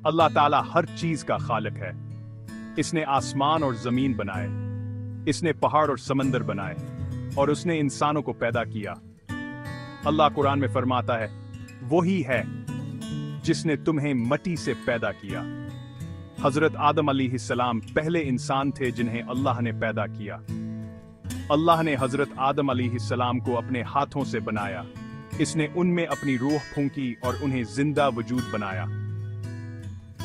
अल्लाह ताला हर चीज का खालिक है। इसने आसमान और जमीन बनाए, इसने पहाड़ और समंदर बनाए, और उसने इंसानों को पैदा किया। अल्लाह कुरान में फरमाता है, वही है जिसने तुम्हें मट्टी से पैदा किया। हजरत आदम अलैहिस्सलाम पहले इंसान थे जिन्हें अल्लाह ने पैदा किया। अल्लाह ने हजरत आदम अलैहिस्सलाम को अपने हाथों से बनाया। इसने उनमें अपनी रूह फूंकी और उन्हें जिंदा वजूद बनाया।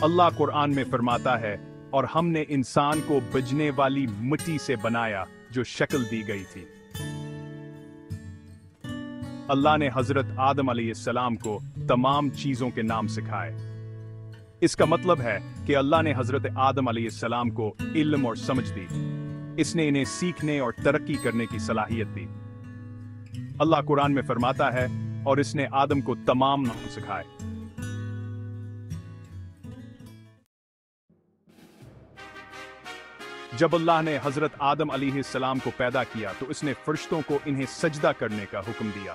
अल्लाह कुरान में फरमाता है, और हमने इंसान को बजने वाली मिट्टी से बनाया जो शक्ल दी गई थी। अल्लाह ने हजरत आदम अलैहिस्सलाम को तमाम चीजों के नाम सिखाए। इसका मतलब है कि अल्लाह ने हजरत आदम अलैहिस्सलाम को इल्म और समझ दी। इसने इन्हें सीखने और तरक्की करने की सलाहियत दी। अल्लाह कुरान में फरमाता है, और इसने आदम को तमाम नाम सिखाए। जब अल्लाह ने हजरत आदम अलैहिस्सलाम को पैदा किया तो इसने फरिश्तों को इन्हें सजदा करने का हुक्म दिया।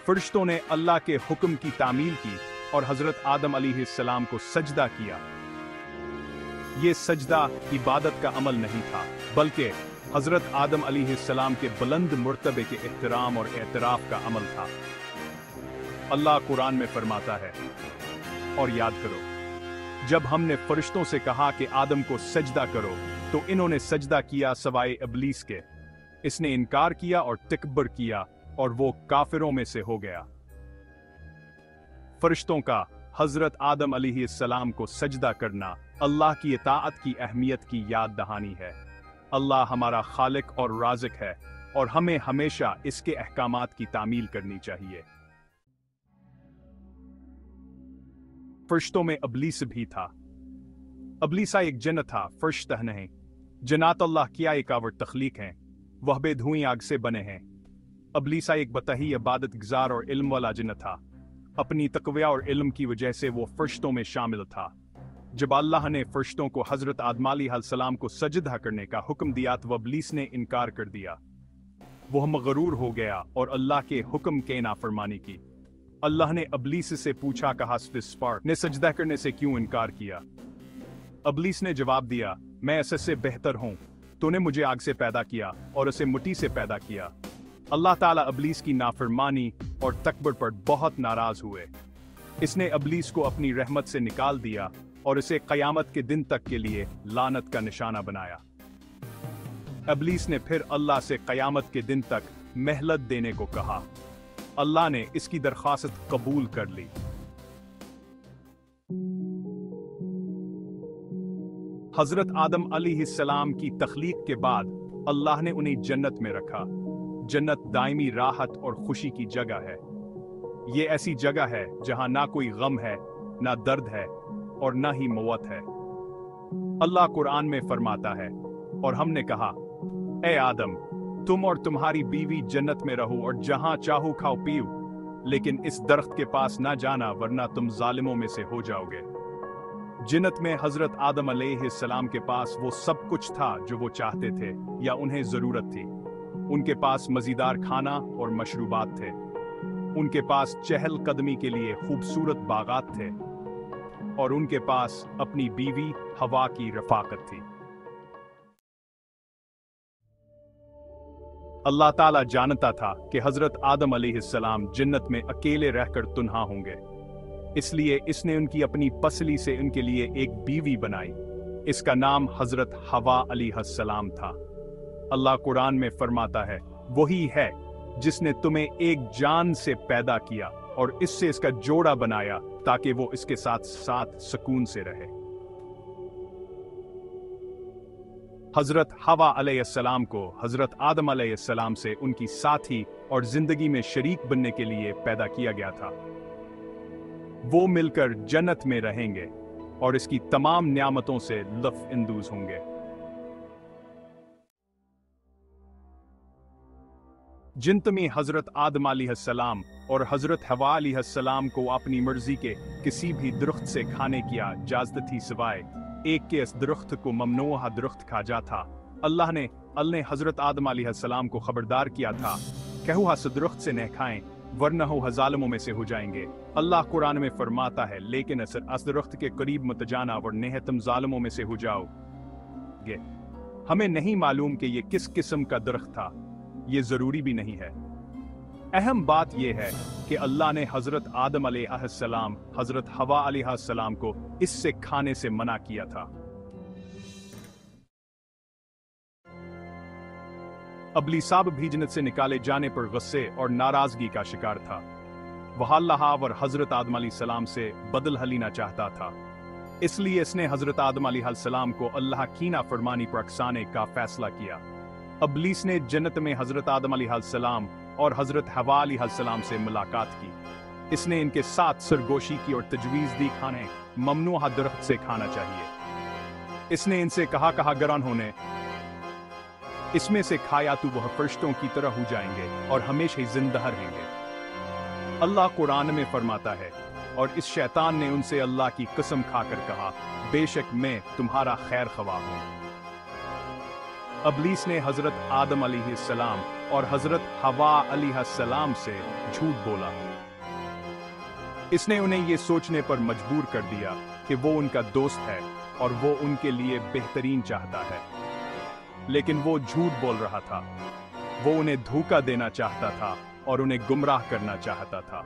फरिश्तों ने अल्लाह के हुक्म की तामील की और हजरत आदम अलैहिस्सलाम को सजदा किया। यह सजदा इबादत का अमल नहीं था, बल्कि हजरत आदम अलैहिस्सलाम के बुलंद मुर्तबे के एहतराम और एतराफ का अमल था। अल्लाह कुरान में फरमाता है, और याद करो जब हमने फरिश्तों से कहा कि आदम को सजदा करो तो इन्होंने सजदा किया सवाए इब्लीस के। इसने इनकार किया और तकब्बुर किया और वो काफिरों में से हो गया। फरिश्तों का हजरत आदम अलैहिस्सलाम को सजदा करना अल्लाह की इताअत की अहमियत की याद दहानी है। अल्लाह हमारा खालिक और राज़िक है और हमें हमेशा इसके अहकामात की तामील करनी चाहिए। फरिश्तों में इब्लीस भी था। इब्लीसा एक जन्न था, फरिश्ता नहीं। जन्नात अल्लाह की एकावर तख्लीक हैं, वह बेधुई आग से बने हैं। इब्लीसा एक बतही इबादत गुज़ार और इल्म वाला जन्न था। अपनी तक़वा और इल्म की वजह से वो फरिश्तों में शामिल था। जब अल्लाह ने फरिश्तों को हजरत आदम अलैहिस्सलाम को सजदा करने का हुक्म दिया तो इब्लीस ने इनकार कर दिया। वह मगरूर हो गया और अल्लाह के हुक्म के नाफरमानी की। अल्लाह ने इब्लीस से पूछा, कहा ने सजदा करने से क्यों इनकार किया? इब्लीस ने जवाब दिया, मैं इससे बेहतर हूं। तूने मुझे आग से पैदा किया और उसे मिट्टी से पैदा किया। अल्लाह ताला इब्लीस की नाफरमानी और तकबर पर बहुत नाराज हुए। इसने इब्लीस को अपनी रहमत से निकाल दिया और इसे क़यामत के दिन तक के लिए लानत का निशाना बनाया। इब्लीस ने फिर अल्लाह से क़यामत के दिन तक मेहलत देने को कहा। अल्लाह ने इसकी दरख्वास्त कबूल कर ली। हजरत आदम अलैहिस्सलाम की तख्लीक के बाद अल्लाह ने उन्हें जन्नत में रखा। जन्नत दायमी राहत और खुशी की जगह है। ये ऐसी जगह है जहां ना कोई गम है, ना दर्द है और ना ही मौत है। अल्लाह कुरान में फरमाता है, और हमने कहा, ए आदम, तुम और तुम्हारी बीवी जन्नत में रहो और जहां चाहो खाओ पियो, लेकिन इस दरख्त के पास ना जाना वरना तुम जालिमों में से हो जाओगे। जन्नत में हजरत आदम अलैहिस्सलाम के पास वो सब कुछ था जो वो चाहते थे या उन्हें जरूरत थी। उनके पास मजीदार खाना और मशरूबात थे। उनके पास चहल कदमी के लिए खूबसूरत बागात थे और उनके पास अपनी बीवी हवा की रफाकत थी। अल्लाह ताला जानता था कि हजरत आदम अलैहिस्सलाम जन्नत में अकेले रहकर तुन्हा होंगे, इसलिए इसने उनकी अपनी पसली से उनके लिए एक बीवी बनाई। इसका नाम हजरत हवा अलैहिस्सलाम था। अल्लाह कुरान में फरमाता है, वही है जिसने तुम्हें एक जान से पैदा किया और इससे इसका जोड़ा बनाया ताकि वो इसके साथ साथ सुकून से रहे। हजरत हवा अलैहिस्सलाम को हजरत आदम अलैहिस्सलाम से उनकी साथी और जिंदगी में शरीक बनने के लिए पैदा किया गया था। वो मिलकर जन्नत में रहेंगे और इसकी तमाम नियामतों से लुत्फ अंदोज होंगे। जिन्त में हजरत आदम अलैहिस्सलाम और हजरत हवा अलैहिस्सलाम को अपनी मर्जी के किसी भी दरख्त से खाने की इजाजत थी सिवाय एक के इस दरख्त को ममनूआ दरख्त खा जा था। अल्लाह ने हजरत आदम अलैहिस्सलाम को खबरदार किया था, कहू हास दरख्त से न खाएं, वरना हो ज़ालिमों में से हो जाएंगे। अल्लाह कुरान में फरमाता है, लेकिन अस दरख्त के करीब मत जाना वरना तुम ज़ालिमों में से हो जाओगे। हमें नहीं मालूम कि ये किस किस्म का दरख्त था, ये ज़रूरी भी नहीं है। अहम बात यह है कि अल्लाह ने हज़रत आदम अलैहिस्सलाम, हज़रत हवा अलैहिस्सलाम को इससे खाने से मना किया था। इब्लीस भी जन्नत से निकाले जाने पर गुस्से और नाराजगी का शिकार था। वह अल्लाह और हज़रत आदम अलैहिस्सलाम से बदला लेना चाहता था, इसलिए इसने हज़रत आदम अलैहिस्सलाम को अल्लाह की नाफरमानी पर उकसाने का फैसला किया। इब्लीस ने जन्नत में हज़रत आदम अलैहिस्सलाम और हज़रत हवा अलैहिस्सलाम से मुलाकात की। इसने इनके साथ सरगोशी की और तजवीज़ दी खाने ममनूहा दरख्त से खाना चाहिए। इसने इनसे कहा अगर उन्होंने इसमें से खाया तो वह फरिश्तों की तरह हो जाएंगे और हमेशा ही जिंदा रहेंगे। अल्लाह कुरान में फरमाता है, और इस शैतान ने उनसे अल्लाह की कसम खाकर कहा, बेशक मैं तुम्हारा खैर ख्वाह हूं। इब्लीस ने हज़रत आदम अलैहिस्सलाम और हज़रत हवा अलैहिस्सलाम से झूठ बोला। इसने उन्हें ये सोचने पर मजबूर कर दिया कि वो उनका दोस्त है और वो उनके लिए बेहतरीन चाहता है, लेकिन वो झूठ बोल रहा था। वो उन्हें धोखा देना चाहता था और उन्हें गुमराह करना चाहता था।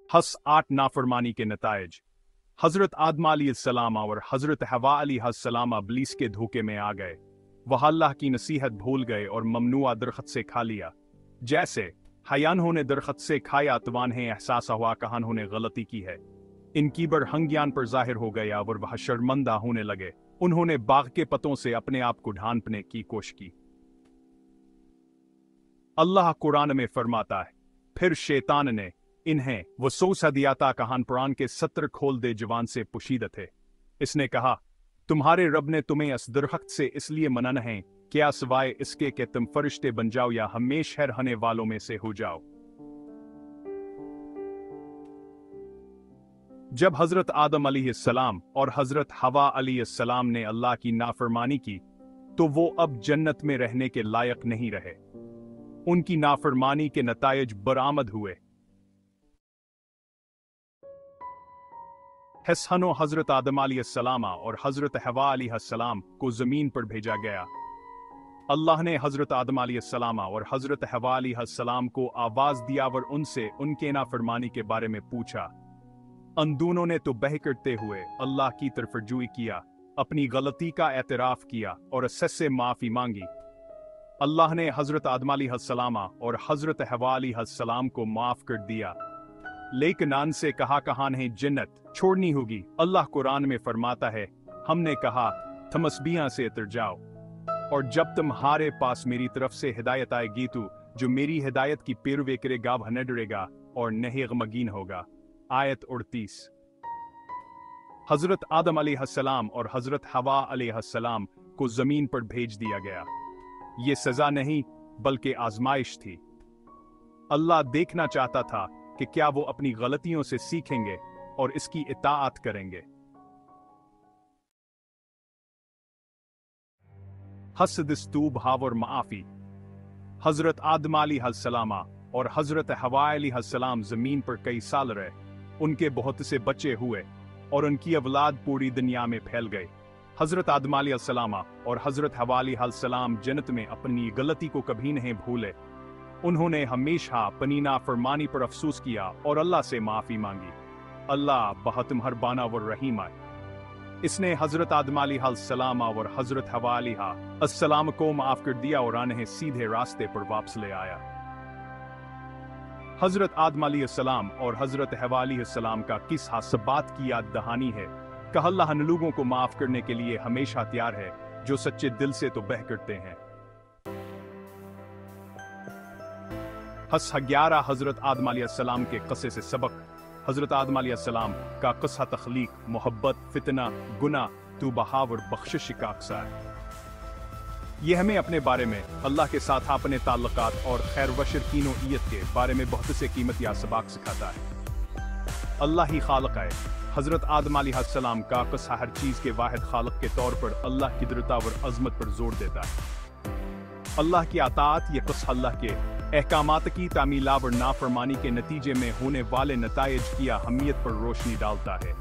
हस 8 नाफरमानी के नताइज। हज़रत आदम अलैहिस्सलाम और हज़रत हवा अलैहिस्सलाम इब्लीस के धोखे में आ गए। वह अल्लाह की नसीहत भूल गए और ममनूआ दरख्त से खा लिया। जैसे हयान होने दरख्त से खाया तो उन्हें एहसास हुआ कि उन्होंने गलती की है। इनकी बड़हंगियान पर जाहिर हो गया और वह शर्मंदा होने लगे। उन्होंने बाग के पतों से अपने आप को ढांपने की कोशिश की। अल्लाह कुरान में फरमाता है, फिर शैतान ने इन्हें वसवसा दिया था कहान कुरान के 70 खोल दे जवान से पुशीदा थे। इसने कहा, तुम्हारे रब ने तुम्हें इस दरख्त से इसलिए मना नहीं क्या सिवाय इसके कि तुम फरिश्ते बन जाओ या हमेशा रहने वालों में से हो जाओ। जब हज़रत आदम अलैहिस्सलाम और हज़रत हवा अलैहिस्सलाम ने अल्लाह की नाफरमानी की तो वो अब जन्नत में रहने के लायक नहीं रहे। उनकी नाफरमानी के नताइज बरामद हुए। हसनो हज़रत आदम अलैहिस्सलाम और हज़रत हवा अलैहिस्सलाम को ज़मीन पर भेजा गया। अल्लाह ने हज़रत आदम अलैहिस्सलाम और हज़रत हवा अलैहिस्सलाम को आवाज़ दिया और उनसे उनके नाफरमानी के बारे में पूछा। उन दोनों ने तो बह करते हुए अल्लाह की तरफ रुजू किया, अपनी गलती का एतराफ़ किया और उससे माफ़ी मांगी। अल्लाह ने हज़रत आदम अलैहिस्सलाम और हज़रत हवा अलैहिस्सलाम को माफ़ कर दिया, लेकिन उनसे कहा उन्हें जन्नत छोड़नी होगी। अल्लाह कुरान में फरमाता है, हमने कहा तुम असबियां से उतर जाओ, और जब तुम्हारे पास मेरी तरफ से हिदायत आएगी तो जो मेरी हिदायत की पैरवी करेगा वह न डरेगा और न ही गमगीन होगा। आयत 38। हज़रत आदम अलैहिस्सलाम और हज़रत हवा अलैहिस्सलाम को ज़मीन पर भेज दिया गया। ये सज़ा नहीं बल्कि आजमाइश थी। अल्लाह देखना चाहता था कि क्या वो अपनी गलतियों से सीखेंगे और इसकी इताअत करेंगे। हसदस्तूब हावर माफी। हज़रत आदम अलैहिस्सलाम और हज़रत हवा अलैहिस्सलाम ज़मीन पर कई साल रहे। उनके बहुत से बच्चे हुए और उनकी औलाद पूरी दुनिया में फैल गए। हज़रत आदम अलैहिस्सलाम और हज़रत हवा अलैहिस्सलाम जन्नत में अपनी गलती को कभी नहीं भूले। उन्होंने हमेशा अपनी नाफरमानी पर अफसोस किया और अल्लाह से माफ़ी मांगी। अल्लाह बहुत मेहरबान व रहीम है। इसने हज़रत आदम अलैहिस्सलाम और हज़रत हवा अलैहिस्सलाम को माफ़ कर दिया और उन्हें सीधे रास्ते पर वापस ले आया। हज़रत आदम अलैहिस्सलाम और हज़रत हवा अलैहिस्सलाम का किस्सा सबात की याद दहानी है कि अल्लाह उन लोगों को माफ़ करने के लिए हमेशा तैयार है जो सच्चे दिल से तो बह करते हैं। 11 हज़रत आदम अलैहिस्सलाम के क़स्से से सबक। हज़रत आदम अलैहिस्सलाम का क़स्सा तख़लीक़, मोहब्बत, फितना, गुनाह, तौबा और बख्शिश का अक्सा है। ये हमें अपने बारे में, अल्लाह के साथ अपने ताल्लुकात और खैर व शर्कीनोइयत के बारे में बहुत से कीमती सबक सिखाता है। अल्लाह ही खालिक है। हज़रत आदम अलैहिस्सलाम का क़स्सा हर चीज़ के वाहिद खालिक के तौर पर अल्लाह की कुदरत और अज़मत पर जोर देता है। अल्लाह की अताअत ये कस अल्लाह के अहकामात की तामीला और नाफरमानी के नतीजे में होने वाले नताइज की अहमियत पर रोशनी डालता है।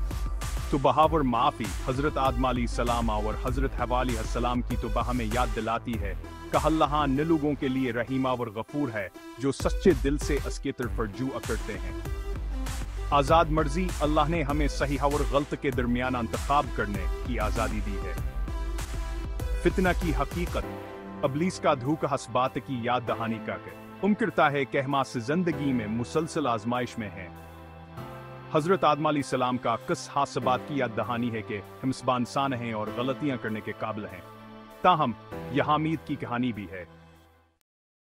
तो बहावर माफ़ी हज़रत आदम अलैहिस्सलाम और हज़रत हव्वा अलैहिस्सलाम की तो हमें याद दिलाती है कि अल्लाह ने लोगों के लिए रहीमा और गफूर है, जो सच्चे दिल से उसके तरफ रजू करते हैं। आज़ाद मर्जी अल्लाह ने हमें सही और गलत के दरमियान इंतखाब करने की आज़ादी दी है। फितना की हकीकत अबलीस का धूक हसबात की याद दहानी का उम्र करता है कि हम जिंदगी में मुसलसल आजमाइश में हैं। हजरत आदम अलैहिस्सलाम का किस हासबात की याद दहानी है कि हम इंसान हैं और गलतियां करने के काबिल हैं। ताहम यह हामिद की कहानी भी है।